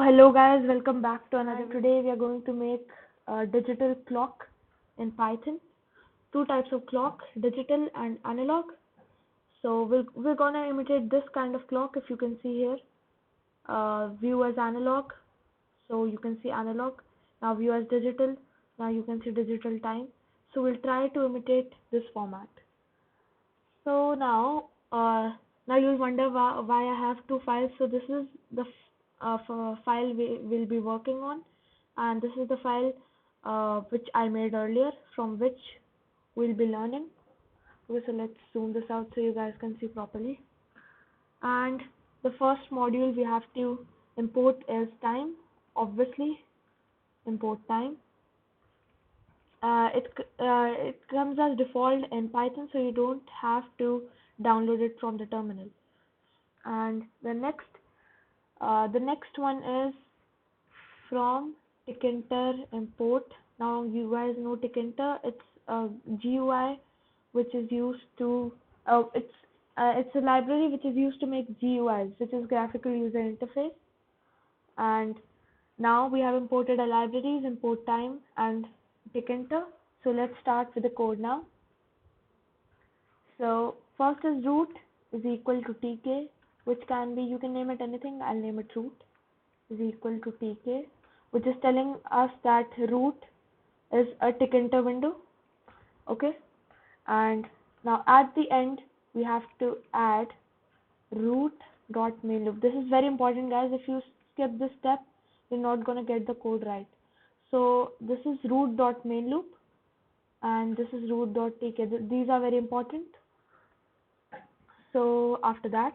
Hello guys, welcome back to another. Today we are going to make a digital clock in Python. Two types of clock, digital and analog. So we're gonna imitate this kind of clock. If you can see here, view as analog. So you can see analog. Now view as digital. Now you can see digital time. So we'll try to imitate this format. So now you'll wonder why I have two files. So this is the file we will be working on, and this is the file which I made earlier, from which we'll be learning. Okay, so let's zoom this out so you guys can see properly. And the first module we have to import is time. Obviously, import time. It comes as default in Python, so you don't have to download it from the terminal. And the next one is from Tkinter import. Now you guys know Tkinter. It's a GUI which is used to it's a library which is used to make GUIs, which is graphical user interface. And now we have imported our libraries, import time and Tkinter. So let's start with the code now. So first is root is equal to tk, which can be, you can name it anything. I'll name it root is equal to tk, which is telling us that root is a Tkinter window. Okay, and now at the end we have to add root dot main loop. This is very important, guys. If you skip this step, you're not gonna get the code right. So this is root dot main loop, and this is root dot tk. These are very important. So after that,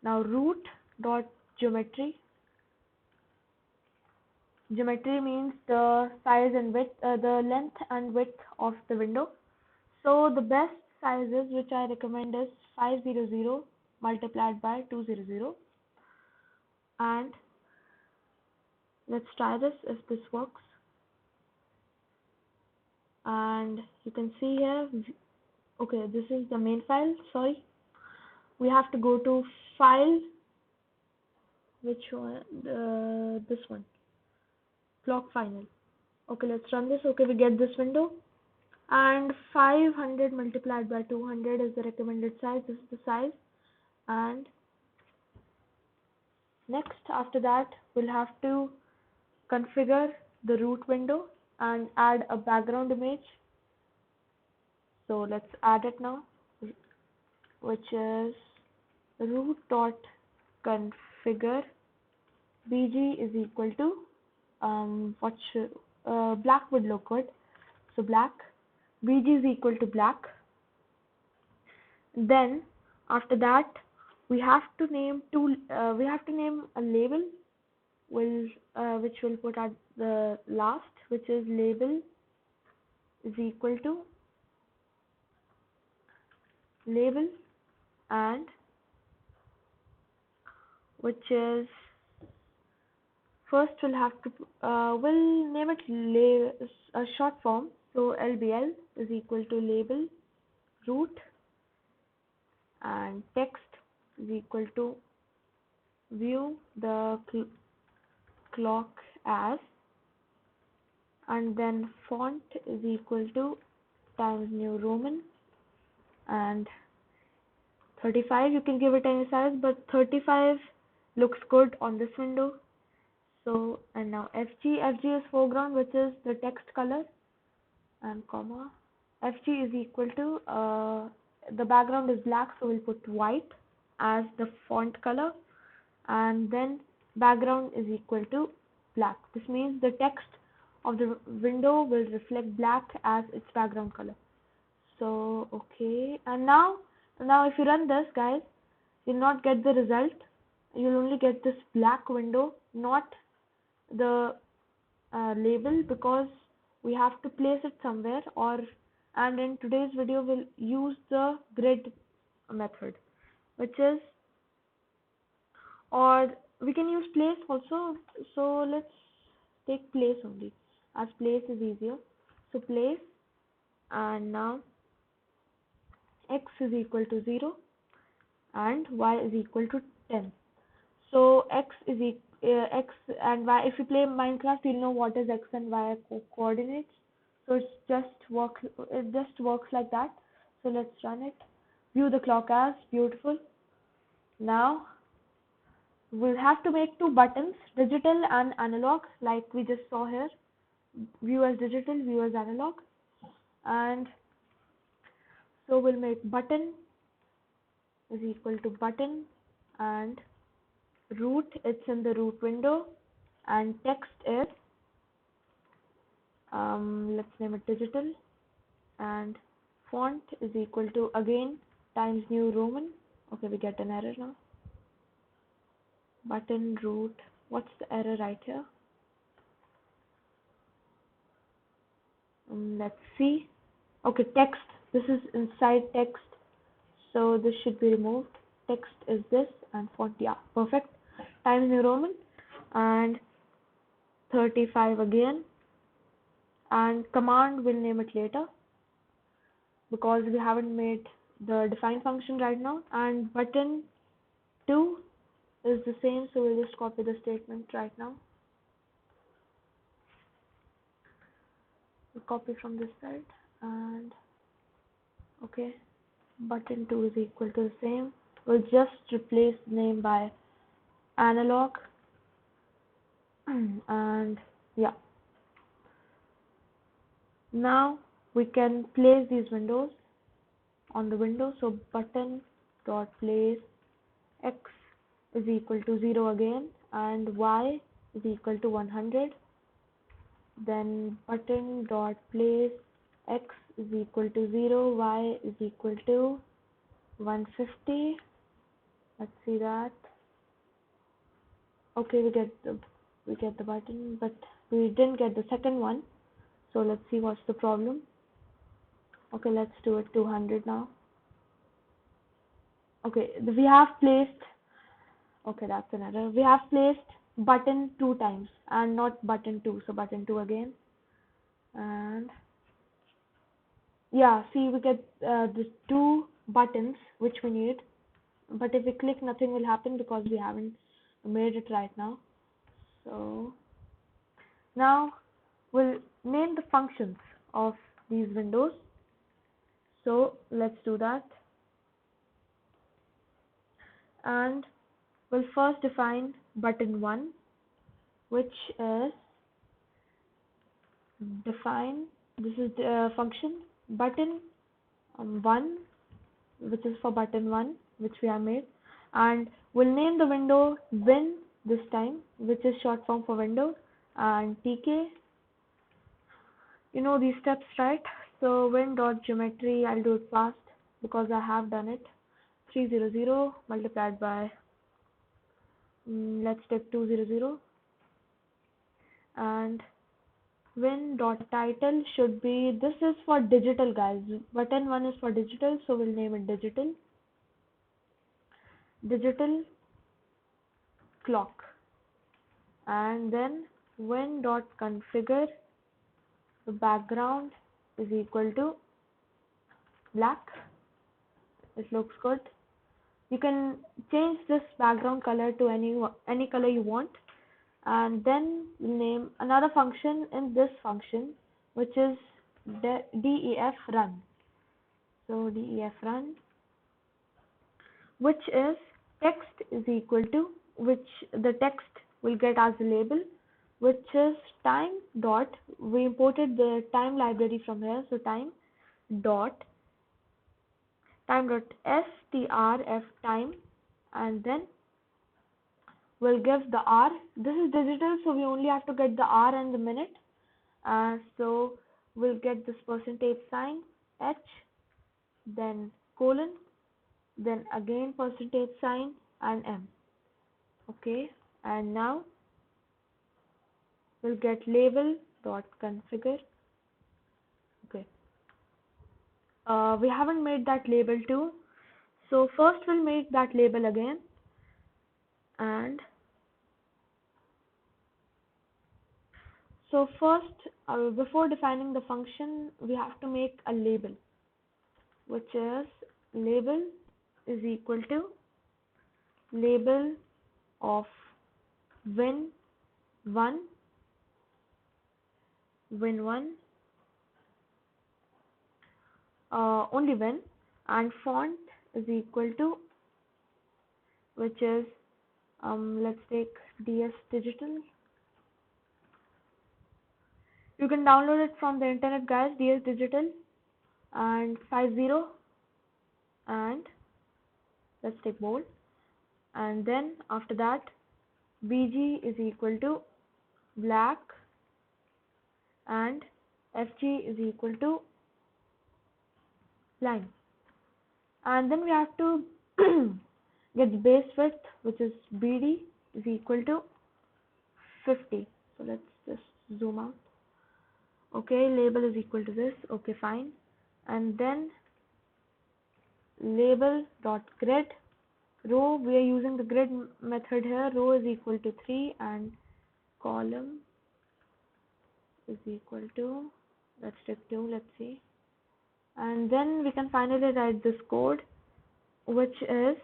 now root dot geometry. Geometry means the size and width, the length and width of the window. So the best sizes which I recommend is 500 multiplied by 200. And let's try this if this works. And you can see here, okay, this is the main file. Sorry, we have to go to file, which one? This one, clock final. Okay, let's run this. Okay, we get this window, and 500 multiplied by 200 is the recommended size. This is the size. And next, after that, we'll have to configure the root window and add a background image. So let's add it now, which is root dot configure bg is equal to black would look good. So black, bg is equal to black. Then after that, we have to name a label which we'll put at the last, which is label is equal to label, and which is, first we'll have to we'll name it a short form. So LBL is equal to label root, and text is equal to view the clock as, and then font is equal to Times New Roman, and 35. You can give it any size, but 35 looks good on this window. So, and now FG is foreground, which is the text color, and comma FG is equal to the background is black, so we'll put white as the font color, and then background is equal to black. This means the text of the window will reflect black as its background color. So okay, and now if you run this, guys, you'll not get the result. You'll only get this black window, not the label, because we have to place it somewhere, and in today's video we'll use the grid method, which is, or we can use place also. So let's take place only, as place is easier. So place, and now x is equal to 0 and y is equal to 10. So x is x and y. If you play Minecraft, you'll know what is x and y coordinates. So it just works like that. So let's run it. View the clock as beautiful. Now we'll have to make two buttons, digital and analog, like we just saw here. View as digital, view as analog. And so we'll make button is equal to button, and root, it's in the root window, and text is let's name it digital, and font is equal to again Times New Roman. Okay, we get an error now. Button root, what's the error right here? Let's see. Okay, text, this is inside text, so this should be removed. Text is this, and font, yeah, perfect. Times New Roman, and 35 again, and command we'll name it later because we haven't made the define function right now. And button 2 is the same, so we'll just copy the statement right now. We'll copy from this side, and okay, button 2 is equal to the same. We'll just replace name by analog, and yeah, now we can place these windows on the window. So button dot place x is equal to 0 again, and y is equal to 100. Then button dot place x is equal to 0, y is equal to 150. Let's see that. Okay, we get the button, but we didn't get the second one. So let's see what's the problem. Okay, let's do it 200 now. Okay, we have placed, okay, that's an error. We have placed button 2 times and not button 2. So button 2 again, and yeah, see, we get the two buttons which we need, but if we click, nothing will happen because we haven't made it right now. So now we'll name the functions of these windows. So let's do that, and we'll first define button 1, which is define, this is the function button 1, which is for button 1, which we have made, and we'll name the window win this time, which is short form for window, and tk, you know these steps, right? So win dot geometry, I'll do it fast because I have done it. 300 multiplied by let's take 200, and win dot title should be, this is for digital guys, button 1 is for digital, so we'll name it digital clock. And then win dot configure, the background is equal to black. It looks good. You can change this background color to any color you want, and then name another function in this function, which is def run. So def run, which is text is equal to, which the text will get as a label, which is time dot, we imported the time library from here, so time dot strf time, and then we'll give the r. This is digital, so we only have to get the r and the minute, so we'll get this percentage sign h, then colon, then again percentage sign and m. Okay, and now we'll get label dot configure. Okay, we haven't made that label too, so first we'll make that label again, and so first before defining the function, we have to make a label, which is label is equal to label of win one, win one, only win, and font is equal to, which is let's take DS Digital. You can download it from the internet, guys. DS Digital, and 50, and let's take bold, and then after that BG is equal to black, and FG is equal to line, and then we have to get the base width, which is BD is equal to 50. So let's just zoom out. Okay, label is equal to this. Okay, fine. And then label dot grid row, we are using the grid method here. Row is equal to 3 and column is equal to, let's take 2, let's see. And then we can finally write this code, which is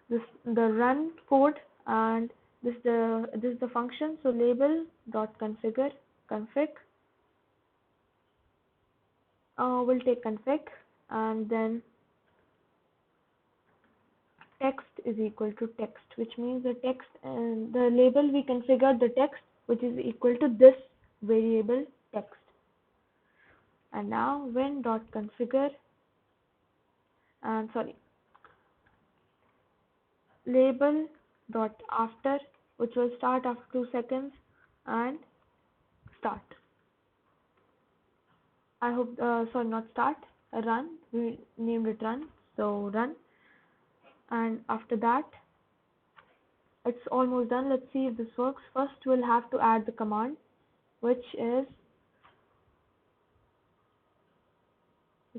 this the run code, and this is the function. So label dot config, we'll take config, and then text is equal to text, which means the text and the label we configured the text, which is equal to this variable text. And now win dot configure, and sorry, label dot after, which will start after 2 seconds, and start. I hope sorry, not start, run, we named it run, so run. And after that it's almost done. Let's see if this works. First we'll have to add the command, which is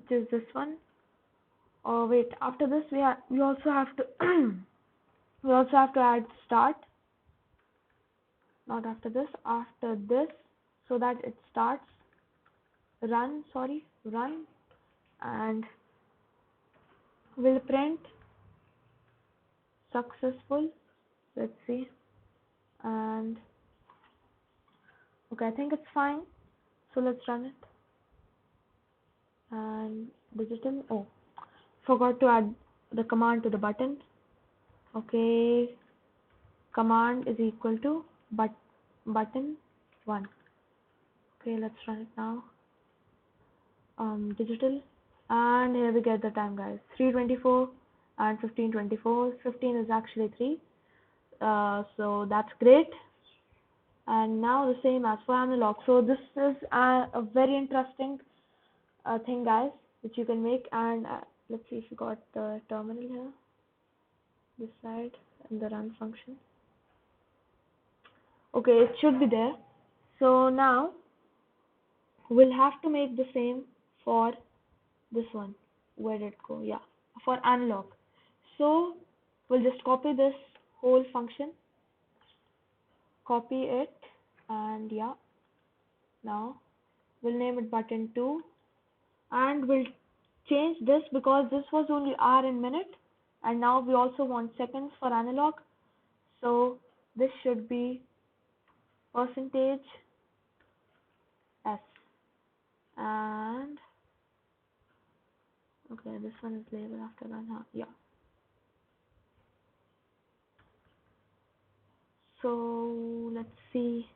this one. Oh wait, after this we also have to we also have to add start, not after this, after this, so that it starts run, and will print successful. Let's see. And okay, I think it's fine, so let's run it. And digital, oh, forgot to add the command to the button. Okay, command is equal to button 1. Okay, let's run it now. Digital, and here we get the time, guys. 3:24 and 15:24. 15 is actually 3, so that's great. And now the same as for analog. So this is a very interesting thing, guys, which you can make. And let's see if you got the terminal here, this side, in the run function. Okay, it should be there. So now we'll have to make the same for this one. Where did it go? Yeah, for analog. So we'll just copy this whole function, copy it, and yeah, now we'll name it button 2, and we'll change this because this was only hour and minute, and now we also want seconds for analog. So this should be percentage s, and okay, this one is labeled after that, huh? Yeah. So let's see,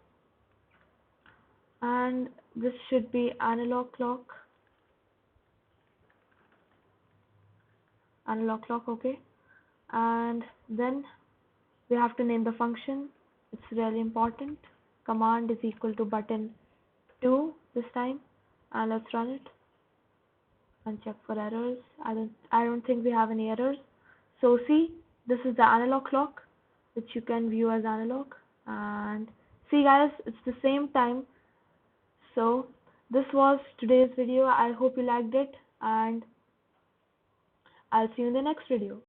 and this should be analog clock, okay. And then we have to name the function. It's really important. Command is equal to button 2 this time, and let's run it and check for errors. I don't think we have any errors. So see, this is the analog clock, which you can view as analog. And see, guys, it's the same time. So this was today's video. I hope you liked it, and I'll see you in the next video.